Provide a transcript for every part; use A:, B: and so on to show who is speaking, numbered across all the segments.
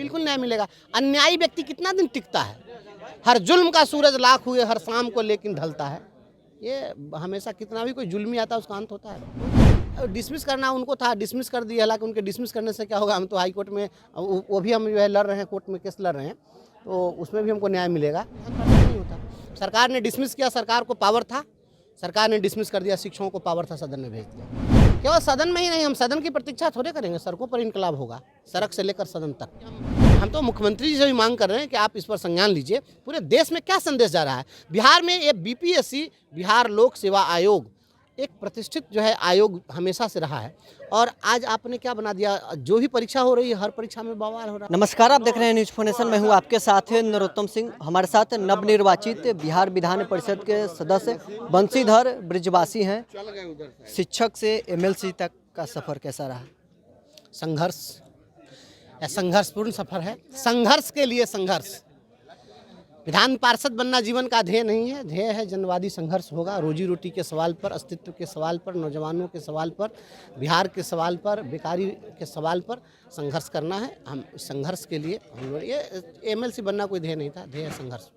A: बिल्कुल न्याय मिलेगा। अन्यायी व्यक्ति कितना दिन टिकता है? हर जुल्म का सूरज लाख हुए हर शाम को लेकिन ढलता है। ये हमेशा कितना भी कोई जुल्मी आता है उसका अंत होता है। डिसमिस करना उनको था, डिसमिस कर दिया। हालांकि उनके डिसमिस करने से क्या होगा, हम तो हाई कोर्ट में वो भी हम जो है लड़ रहे हैं, कोर्ट में केस लड़ रहे हैं, तो उसमें भी हमको न्याय मिलेगा। नहीं होता। सरकार ने डिसमिस किया, सरकार को पावर था, सरकार ने डिसमिस कर दिया, शिक्षकों को पावर था, सदन ने भेज दिया। केवल सदन में ही नहीं, हम सदन की प्रतीक्षा थोड़े करेंगे, सड़कों पर इनकलाब होगा, सड़क से लेकर सदन तक। हम तो मुख्यमंत्री जी से भी मांग कर रहे हैं कि आप इस पर संज्ञान लीजिए। पूरे देश में क्या संदेश जा रहा है? बिहार में ये बीपीएससी, बिहार लोक सेवा आयोग, एक प्रतिष्ठित जो है आयोग हमेशा से रहा है, और आज आपने क्या बना दिया? जो भी परीक्षा हो रही है हर परीक्षा में बवाल हो रहा है।
B: नमस्कार, आप देख रहे हैं न्यूज फोर नेशन। मैं हूं आपके साथ नरोत्तम सिंह। हमारे साथ नवनिर्वाचित बिहार विधान परिषद के सदस्य बंशीधर ब्रिजवासी हैं। शिक्षक से एमएलसी तक का सफर कैसा रहा?
A: संघर्ष, संघर्षपूर्ण सफर है। संघर्ष के लिए संघर्ष। विधान पार्षद बनना जीवन का ध्येय नहीं है, ध्येय है जनवादी संघर्ष होगा। रोजी रोटी के सवाल पर, अस्तित्व के सवाल पर, नौजवानों के सवाल पर, बिहार के सवाल पर, बेकारी के सवाल पर संघर्ष करना है। हम संघर्ष के लिए, ये एमएलसी बनना कोई ध्येय नहीं था, ध्येय है संघर्ष।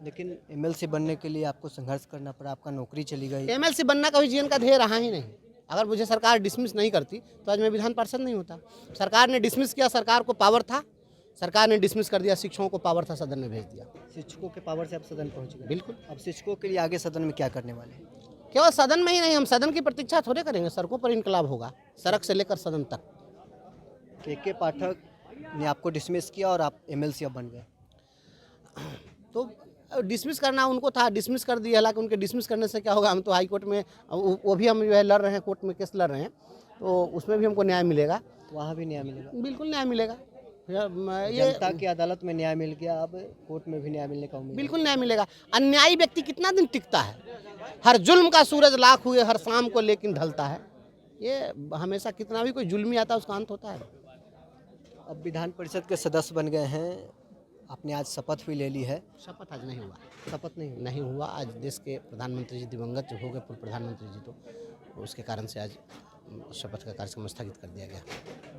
B: लेकिन एमएलसी बनने के लिए आपको संघर्ष करना पड़ा, आपका नौकरी चली गई।
A: एमएलसी बनना कभी जीवन का ध्येय रहा ही नहीं। अगर मुझे सरकार डिसमिस नहीं करती तो आज मैं विधान पार्षद नहीं होता। सरकार ने डिसमिस किया, सरकार को पावर था, सरकार ने डिसमिस कर दिया, शिक्षकों को पावर था, सदन ने भेज दिया।
B: शिक्षकों के पावर से आप सदन पहुंच गए।
A: बिल्कुल।
B: अब शिक्षकों के लिए आगे सदन में क्या करने वाले हैं?
A: केवल सदन में ही नहीं, हम सदन की प्रतीक्षा थोड़े करेंगे, सड़कों पर इनकलाब होगा, सड़क से लेकर सदन तक।
B: के पाठक ने आपको डिसमिस किया और आप एमएलसी अब बन गए,
A: तो डिसमिस करना उनको था, डिसमिस कर दिया। हालांकि उनके डिसमिस करने से क्या होगा, हम तो हाई कोर्ट में वो भी हम जो है लड़ रहे हैं, कोर्ट में केस लड़ रहे हैं, तो उसमें भी हमको न्याय मिलेगा।
B: वहाँ भी न्याय मिलेगा?
A: बिल्कुल न्याय मिलेगा। ये
B: जनता की अदालत में न्याय मिल गया, अब कोर्ट में भी न्याय मिलने का उम्मीद है।
A: बिल्कुल न्याय मिलेगा। अन्यायी व्यक्ति कितना दिन टिकता है? हर जुल्म का सूरज लाख हुए हर शाम को लेकिन ढलता है। ये हमेशा कितना भी कोई जुल्मी आता है उसका अंत होता है।
B: अब विधान परिषद के सदस्य बन गए हैं, आपने आज शपथ भी ले ली है।
A: शपथ आज नहीं हुआ,
B: शपथ नहीं
A: हुआ। आज देश के प्रधानमंत्री जी दिवंगत जो हो गए, पूर्व प्रधानमंत्री जी, तो उसके कारण से आज शपथ का कार्यक्रम स्थगित कर दिया गया।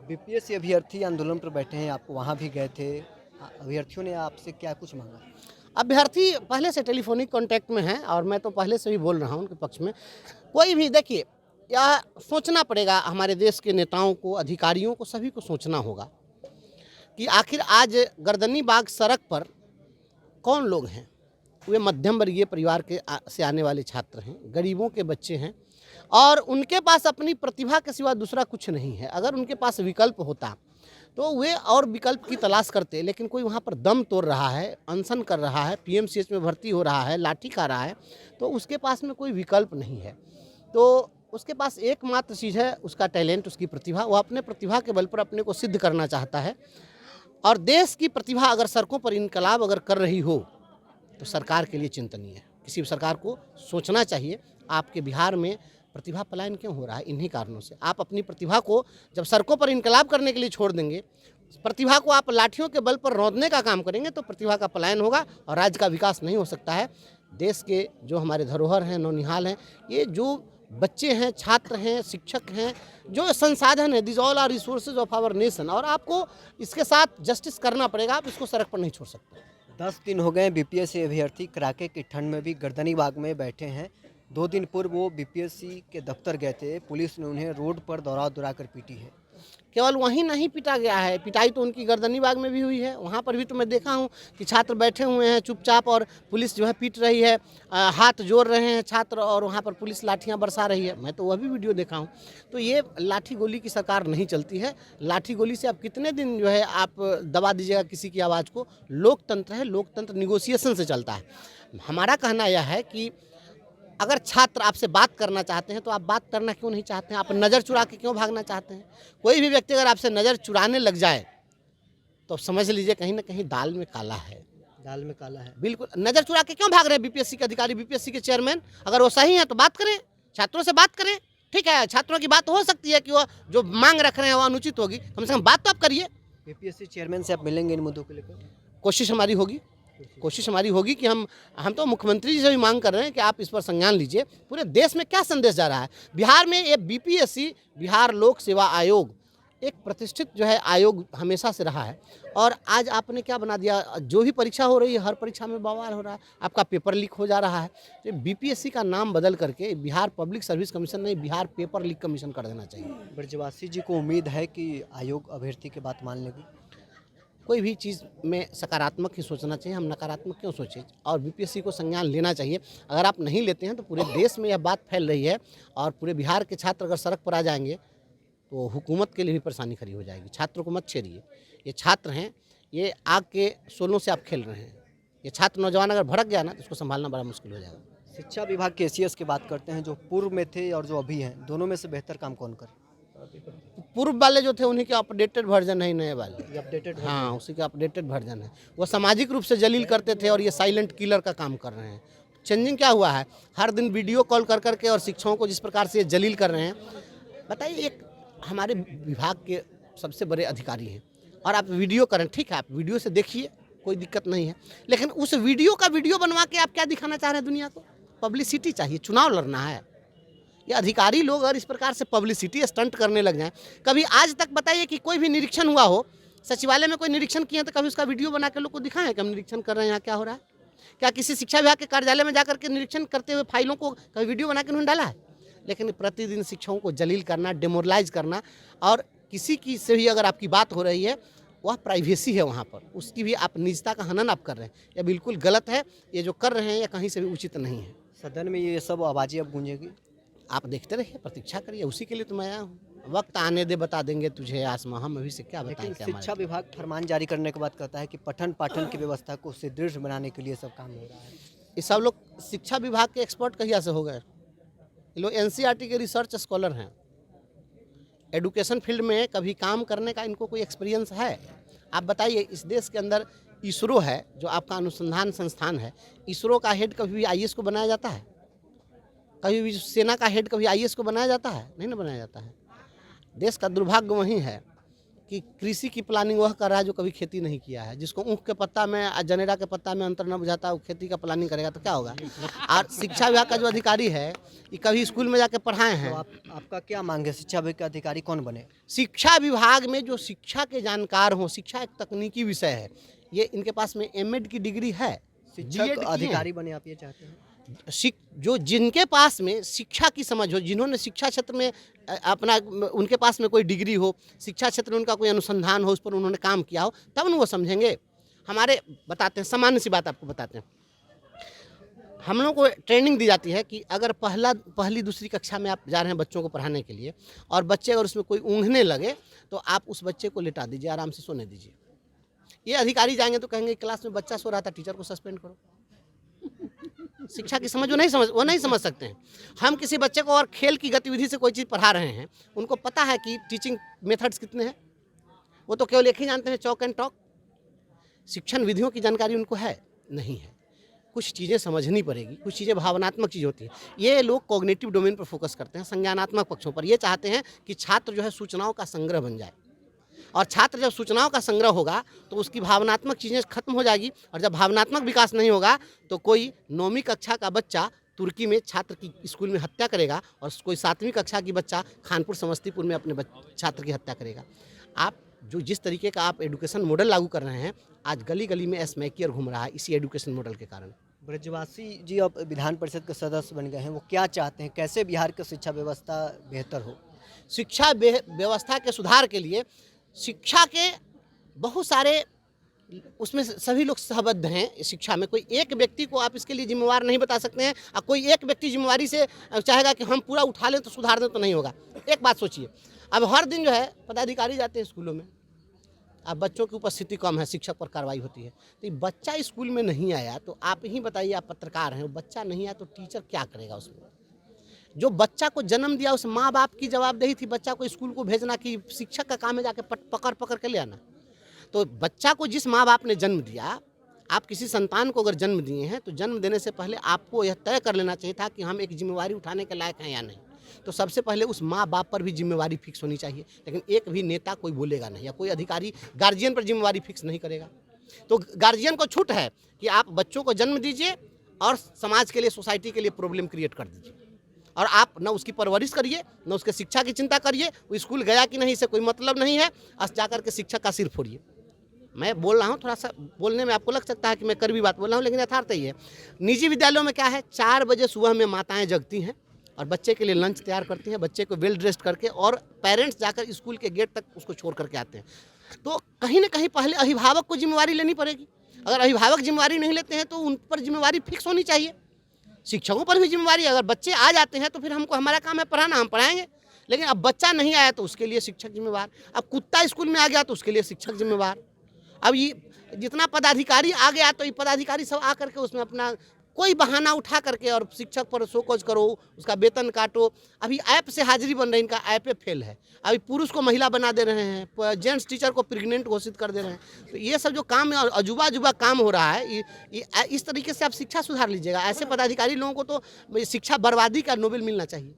B: बीपीएससी अभ्यर्थी आंदोलन पर बैठे हैं, आप वहाँ भी गए थे। अभ्यर्थियों ने आपसे क्या कुछ मांगा?
A: अभ्यर्थी पहले से टेलीफोनिक कांटेक्ट में हैं, और मैं तो पहले से भी बोल रहा हूं उनके पक्ष में। कोई भी देखिए, यह सोचना पड़ेगा हमारे देश के नेताओं को, अधिकारियों को, सभी को सोचना होगा कि आखिर आज गर्दनी बाग सड़क पर कौन लोग हैं। वे मध्यम वर्गीय परिवार के से आने वाले छात्र हैं, गरीबों के बच्चे हैं, और उनके पास अपनी प्रतिभा के सिवा दूसरा कुछ नहीं है। अगर उनके पास विकल्प होता तो वे और विकल्प की तलाश करते, लेकिन कोई वहाँ पर दम तोड़ रहा है, अनशन कर रहा है, पीएमसीएच में भर्ती हो रहा है, लाठी खा रहा है, तो उसके पास में कोई विकल्प नहीं है। तो उसके पास एकमात्र चीज़ है उसका टैलेंट, उसकी प्रतिभा। वो अपने प्रतिभा के बल पर अपने को सिद्ध करना चाहता है। और देश की प्रतिभा अगर सड़कों पर इनकलाब अगर कर रही हो तो सरकार के लिए चिंतनीय है। किसी भी सरकार को सोचना चाहिए, आपके बिहार में प्रतिभा पलायन क्यों हो रहा है? इन्हीं कारणों से। आप अपनी प्रतिभा को जब सड़कों पर इनकलाब करने के लिए छोड़ देंगे, प्रतिभा को आप लाठियों के बल पर रौंदने का काम करेंगे, तो प्रतिभा का पलायन होगा और राज्य का विकास नहीं हो सकता है। देश के जो हमारे धरोहर हैं, नौनिहाल हैं, ये जो बच्चे हैं, छात्र हैं, शिक्षक हैं, जो संसाधन है, this all are resources of our nation, और आपको इसके साथ जस्टिस करना पड़ेगा। आप इसको सड़क पर नहीं छोड़ सकते।
B: 10 दिन हो गए बीपीएससी अभ्यर्थी कड़ाके की ठंड में भी गर्दनी बाग में बैठे हैं। 2 दिन पूर्व वो बीपीएससी के दफ्तर गए थे, पुलिस ने उन्हें रोड पर दौड़ा कर पीटी है।
A: केवल वहीं नहीं पिटा गया है, पिटाई तो उनकी गर्दनी बाग में भी हुई है। वहाँ पर भी तो मैं देखा हूँ कि छात्र बैठे हुए हैं चुपचाप, और पुलिस जो है पीट रही है, हाथ जोड़ रहे हैं छात्र, और वहाँ पर पुलिस लाठियाँ बरसा रही है। मैं तो वह भी वीडियो देखा हूँ। तो ये लाठी गोली की सरकार नहीं चलती है। लाठी गोली से आप कितने दिन जो है आप दबा दीजिएगा किसी की आवाज़ को? लोकतंत्र है, लोकतंत्र निगोसिएशन से चलता है। हमारा कहना यह है कि अगर छात्र आपसे बात करना चाहते हैं तो आप बात करना क्यों नहीं चाहते हैं? आप नज़र चुरा के क्यों भागना चाहते हैं? कोई भी व्यक्ति अगर आपसे नज़र चुराने लग जाए तो समझ लीजिए कहीं ना कहीं दाल में काला है।
B: दाल में काला है।
A: बिल्कुल। नज़र चुरा के क्यों भाग रहे हैं बीपीएससी के अधिकारी, बीपीएससी के चेयरमैन? अगर वो सही है तो बात करें, छात्रों से बात करें। ठीक है, छात्रों की बात हो सकती है कि वो जो मांग रख रहे हैं वो अनुचित होगी, कम से कम बात तो आप करिए।
B: बीपीएससी चेयरमैन से आप मिलेंगे इन मुद्दों को लेकर?
A: कोशिश हमारी होगी कि हम तो मुख्यमंत्री जी से भी मांग कर रहे हैं कि आप इस पर संज्ञान लीजिए। पूरे देश में क्या संदेश जा रहा है? बिहार में ये बीपीएससी, बिहार लोक सेवा आयोग, एक प्रतिष्ठित जो है आयोग हमेशा से रहा है। और आज आपने क्या बना दिया, जो भी परीक्षा हो रही है हर परीक्षा में बवाल हो रहा है, आपका पेपर लीक हो जा रहा है। तो बीपीएससी का नाम बदल करके बिहार पब्लिक सर्विस कमीशन नहीं, बिहार पेपर लीक कमीशन कर देना चाहिए।
B: ब्रजवासी जी को उम्मीद है कि आयोग अभ्यर्थी की बात मान लेगी।
A: कोई भी चीज़ में सकारात्मक ही सोचना चाहिए, हम नकारात्मक क्यों सोचें। और बीपीएससी को संज्ञान लेना चाहिए। अगर आप नहीं लेते हैं तो पूरे देश में यह बात फैल रही है, और पूरे बिहार के छात्र अगर सड़क पर आ जाएंगे तो हुकूमत के लिए भी परेशानी खड़ी हो जाएगी। छात्रों को मत छेड़िए, ये छात्र हैं, ये आग के शोलों से आप खेल रहे हैं। ये छात्र नौजवान अगर भड़क गया ना तो उसको संभालना बड़ा मुश्किल हो जाएगा।
B: शिक्षा विभाग के एसीएस की बात करते हैं, जो पूर्व में थे और जो अभी हैं, दोनों में से बेहतर काम कौन करे?
A: पूर्व वाले जो थे उन्हीं के अपडेटेड वर्जन है, ही नए वाले।
B: ये अपडेटेड है।
A: हाँ, उसी का अपडेटेड वर्जन है। वो सामाजिक रूप से जलील करते थे और ये साइलेंट किलर का काम कर रहे हैं। चेंजिंग क्या हुआ है, हर दिन वीडियो कॉल कर करके और शिक्षकों को जिस प्रकार से ये जलील कर रहे हैं। बताइए, एक हमारे विभाग के सबसे बड़े अधिकारी हैं और आप वीडियो करें, ठीक है, आप वीडियो से देखिए, कोई दिक्कत नहीं है, लेकिन उस वीडियो का वीडियो बनवा के आप क्या दिखाना चाह रहे हैं दुनिया को? पब्लिसिटी चाहिए, चुनाव लड़ना है। ये अधिकारी लोग अगर इस प्रकार से पब्लिसिटी स्टंट करने लग जाएं, कभी आज तक बताइए कि कोई भी निरीक्षण हुआ हो, सचिवालय में कोई निरीक्षण किया तो कभी उसका वीडियो बना के लोग को दिखाएं कि हम निरीक्षण कर रहे हैं, यहाँ क्या हो रहा है? क्या किसी शिक्षा विभाग के कार्यालय में जाकर के निरीक्षण करते हुए फाइलों को कभी वीडियो बना के उन्होंने डाला है? लेकिन प्रतिदिन शिक्षकों को जलील करना, डेमोरलाइज करना, और किसी की से भी अगर आपकी बात हो रही है, वह प्राइवेसी है वहाँ पर, उसकी भी आप निजता का हनन आप कर रहे हैं। यह बिल्कुल गलत है। ये जो कर रहे हैं यह कहीं से भी उचित नहीं है।
B: सदन में ये सब आवाज़ें अब गूंजेगी।
A: आप देखते रहिए, प्रतीक्षा करिए, उसी के लिए तो मैं आया हूँ। वक्त आने दे, बता देंगे तुझे आसमां, हम अभी से क्या बताएं।
B: लेकिन
A: क्या
B: शिक्षा विभाग फरमान जारी करने के बाद कहता है कि पठन पाठन की व्यवस्था को सुदृढ़ बनाने के लिए सब काम हो रहा है।
A: ये सब लोग शिक्षा विभाग के एक्सपर्ट कहिया से हो गए? ये लोग एनसीईआरटी के रिसर्च स्कॉलर हैं। एडुकेशन फील्ड में कभी काम करने का इनको कोई एक्सपीरियंस है? आप बताइए, इस देश के अंदर इसरो है, जो आपका अनुसंधान संस्थान है, इसरो का हेड कभी भी आईएएस को बनाया जाता है? कभी भी सेना का हेड कभी आईएएस को बनाया जाता है? नहीं ना बनाया जाता है। देश का दुर्भाग्य वही है कि कृषि की प्लानिंग वह कर रहा है जो कभी खेती नहीं किया है। जिसको ऊख के पत्ता में, जनेरा के पत्ता में अंतर न बुझाता, वो खेती का प्लानिंग करेगा तो क्या होगा? और शिक्षा विभाग का जो अधिकारी है, ये कभी स्कूल में जाके पढ़ाए हैं?
B: तो आपका क्या मांग है, शिक्षा विभाग के अधिकारी कौन बने?
A: शिक्षा विभाग में जो शिक्षा के जानकार हों, शिक्षा एक तकनीकी विषय है, ये इनके पास में एमएड की डिग्री है,
B: शिक्षक अधिकारी बने, आप ये चाहते हैं?
A: जो जिनके पास में शिक्षा की समझ हो, जिन्होंने शिक्षा क्षेत्र में अपना, उनके पास में कोई डिग्री हो, शिक्षा क्षेत्र में उनका कोई अनुसंधान हो, उस पर उन्होंने काम किया हो, तब न वो समझेंगे। हमारे बताते हैं, सामान्य सी बात आपको बताते हैं, हम लोग को ट्रेनिंग दी जाती है कि अगर पहली दूसरी कक्षा में आप जा रहे हैं बच्चों को पढ़ाने के लिए, और बच्चे अगर उसमें कोई ऊँघने लगे तो आप उस बच्चे को लिटा दीजिए, आराम से सोने दीजिए। ये अधिकारी जाएंगे तो कहेंगे क्लास में बच्चा सो रहा था, टीचर को सस्पेंड करो। शिक्षा की समझ वो नहीं समझ सकते हैं। हम किसी बच्चे को और खेल की गतिविधि से कोई चीज़ पढ़ा रहे हैं, उनको पता है कि टीचिंग मेथड्स कितने हैं, वो तो केवल एक ही जानते हैं, चॉक एंड टॉक। शिक्षण विधियों की जानकारी उनको है नहीं है। कुछ चीज़ें समझनी पड़ेगी, कुछ चीज़ें भावनात्मक चीज़ होती है। ये लोग कॉग्निटिव डोमेन पर फोकस करते हैं, संज्ञानात्मक पक्षों पर। ये चाहते हैं कि छात्र जो है सूचनाओं का संग्रह बन जाए, और छात्र जब सूचनाओं का संग्रह होगा तो उसकी भावनात्मक चीज़ें खत्म हो जाएगी, और जब भावनात्मक विकास नहीं होगा तो कोई 9वीं कक्षा का बच्चा तुर्की में छात्र की स्कूल में हत्या करेगा, और कोई 7वीं कक्षा की बच्चा कानपुर समस्तीपुर में अपने छात्र की हत्या करेगा। आप जो जिस तरीके का आप एडुकेशन मॉडल लागू कर रहे हैं, आज गली गली में स्मैकियर घूम रहा है इसी एडुकेशन मॉडल के कारण।
B: ब्रजवासी जी अब विधान परिषद के सदस्य बन गए हैं, वो क्या चाहते हैं, कैसे बिहार की शिक्षा व्यवस्था बेहतर हो?
A: शिक्षा व्यवस्था के सुधार के लिए शिक्षा के बहुत सारे, उसमें सभी लोग सहबद्ध हैं। शिक्षा में कोई एक व्यक्ति को आप इसके लिए जिम्मेवार नहीं बता सकते हैं, और कोई एक व्यक्ति जिम्मेवारी से चाहेगा कि हम पूरा उठा लें तो सुधार दें, तो नहीं होगा। एक बात सोचिए, अब हर दिन जो है पदाधिकारी जाते हैं स्कूलों में, अब बच्चों की उपस्थिति कम है, शिक्षक पर कार्रवाई होती है। तो बच्चा स्कूल में नहीं आया तो आप ही बताइए, आप पत्रकार हैं, बच्चा नहीं आया तो टीचर क्या करेगा उसमें? जो बच्चा को जन्म दिया उस माँ बाप की जवाबदेही थी बच्चा को स्कूल को भेजना, कि शिक्षक का काम है जाके पकड़ के ले आना। तो बच्चा को जिस माँ बाप ने जन्म दिया, आप किसी संतान को अगर जन्म दिए हैं तो जन्म देने से पहले आपको यह तय कर लेना चाहिए था कि हम एक जिम्मेवारी उठाने के लायक हैं या नहीं। तो सबसे पहले उस माँ बाप पर भी जिम्मेवारी फिक्स होनी चाहिए, लेकिन एक भी नेता कोई बोलेगा नहीं, या कोई अधिकारी गार्जियन पर जिम्मेवारी फिक्स नहीं करेगा। तो गार्जियन को छूट है कि आप बच्चों को जन्म दीजिए और समाज के लिए, सोसाइटी के लिए प्रॉब्लम क्रिएट कर दीजिए। और आप न उसकी परवरिश करिए, न उसके शिक्षा की चिंता करिए। वो स्कूल गया कि नहीं, इससे कोई मतलब नहीं है। आज जा करके शिक्षक का सिर फोड़िए। मैं बोल रहा हूँ, थोड़ा सा बोलने में आपको लग सकता है कि मैं कड़वी बात बोल रहा हूँ, लेकिन यथार्थ ही है। निजी विद्यालयों में क्या है, 4 बजे सुबह में माताएं जगती हैं और बच्चे के लिए लंच तैयार करती हैं, बच्चे को वेल ड्रेस्ड करके, और पेरेंट्स जाकर स्कूल के गेट तक उसको छोड़ करके आते हैं। तो कहीं ना कहीं पहले अभिभावक को जिम्मेवारी लेनी पड़ेगी। अगर अभिभावक जिम्मेवारी नहीं लेते हैं तो उन पर जिम्मेवारी फिक्स होनी चाहिए। शिक्षकों पर भी जिम्मेवारी, अगर बच्चे आ जाते हैं तो फिर हमको, हमारा काम है पढ़ाना, हम पढ़ाएंगे। लेकिन अब बच्चा नहीं आया तो उसके लिए शिक्षक जिम्मेवार। अब कुत्ता स्कूल में आ गया तो उसके लिए शिक्षक जिम्मेवार। अब ये जितना पदाधिकारी आ गया तो ये पदाधिकारी सब आ करके उसमें अपना कोई बहाना उठा करके और शिक्षक पर शोकॉज करो, उसका वेतन काटो। अभी ऐप से हाजिरी बन रही है, इनका ऐप फेल है। अभी पुरुष को महिला बना दे रहे हैं, जेंट्स टीचर को प्रेग्नेंट घोषित कर दे रहे हैं। तो ये सब जो काम है, अजूबा अजूबा काम हो रहा है, इस तरीके से आप शिक्षा सुधार लीजिएगा। ऐसे पदाधिकारी लोगों को तो शिक्षा बर्बादी का नोबेल मिलना चाहिए।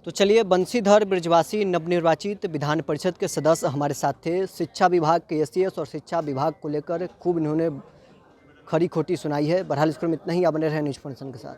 B: तो चलिए, बंशीधर ब्रिजवासी नवनिर्वाचित विधान परिषद के सदस्य हमारे साथ थे। शिक्षा विभाग के एसीएस और शिक्षा विभाग को लेकर खूब इन्होंने खरी खोटी सुनाई है। बहरहाल इस क्रम में इतना ही। आप बने रहे न्यूज़ फंक्शन के साथ।